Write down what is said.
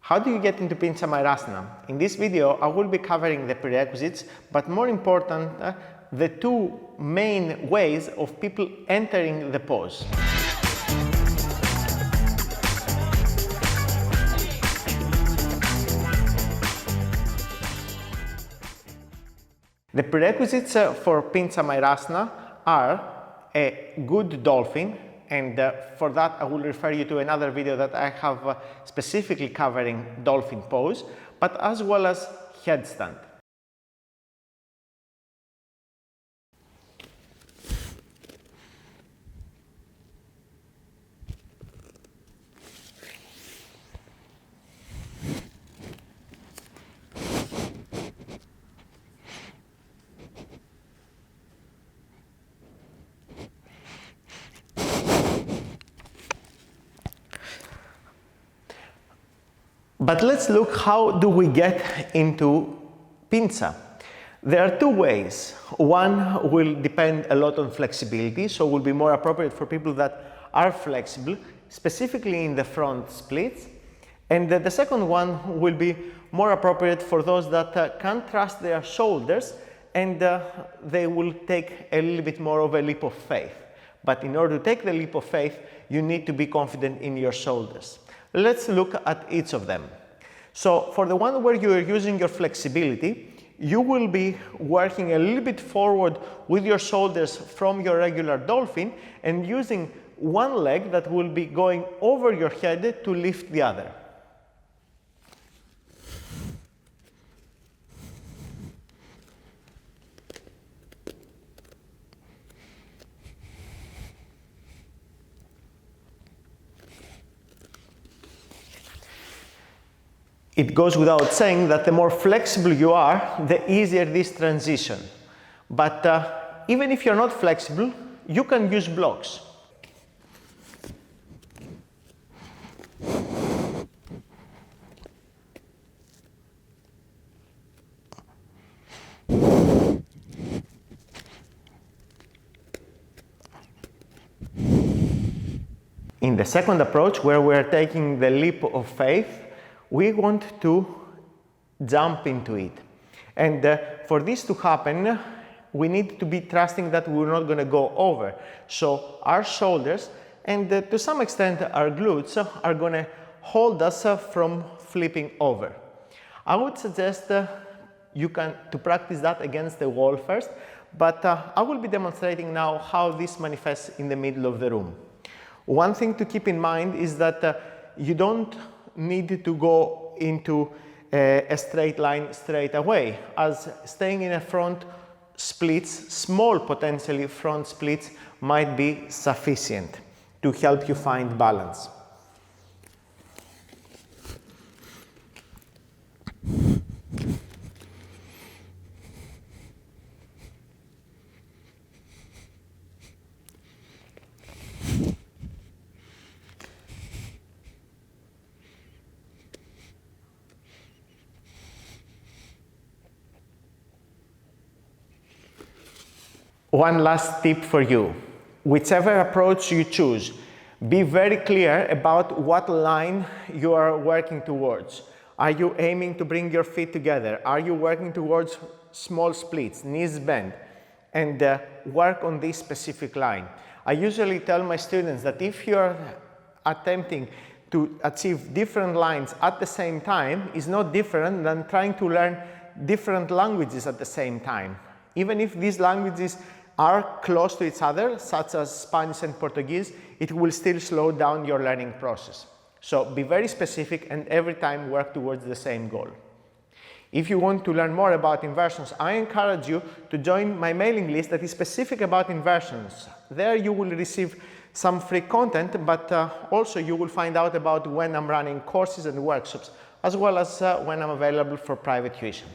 How do you get into Pincha Mayurasana? In this video, I will be covering the prerequisites, but more important, the two main ways of people entering the pose. The prerequisites for Pincha Mayurasana are a good dolphin, and for that I will refer you to another video that I have specifically covering dolphin pose, but as well as headstand. But let's look, how do we get into Pincha? There are two ways. One will depend a lot on flexibility, so will be more appropriate for people that are flexible, specifically in the front splits. And the second one will be more appropriate for those that can't trust their shoulders, and they will take a little bit more of a leap of faith. But in order to take the leap of faith, you need to be confident in your shoulders. Let's look at each of them. So for the one where you are using your flexibility, you will be working a little bit forward with your shoulders from your regular dolphin and using one leg that will be going over your head to lift the other. It goes without saying that the more flexible you are, the easier this transition. But even if you're not flexible, you can use blocks. In the second approach, where we're taking the leap of faith, we want to jump into it. And for this to happen, we need to be trusting that we're not going to go over. So our shoulders and to some extent our glutes are going to hold us from flipping over. I would suggest you can practice that against the wall first, but I will be demonstrating now how this manifests in the middle of the room. One thing to keep in mind is that you don't need to go into a straight line straight away, as staying in a front splits, small potentially front splits, might be sufficient to help you find balance. One last tip for you. Whichever approach you choose, be very clear about what line you are working towards. Are you aiming to bring your feet together? Are you working towards small splits, knees bent, and work on this specific line? I usually tell my students that if you're attempting to achieve different lines at the same time, is not different than trying to learn different languages at the same time. Even if these languages are close to each other, such as Spanish and Portuguese, it will still slow down your learning process. So be very specific and every time work towards the same goal. If you want to learn more about inversions, I encourage you to join my mailing list that is specific about inversions. There you will receive some free content, but also you will find out about when I'm running courses and workshops, as well as when I'm available for private tuition.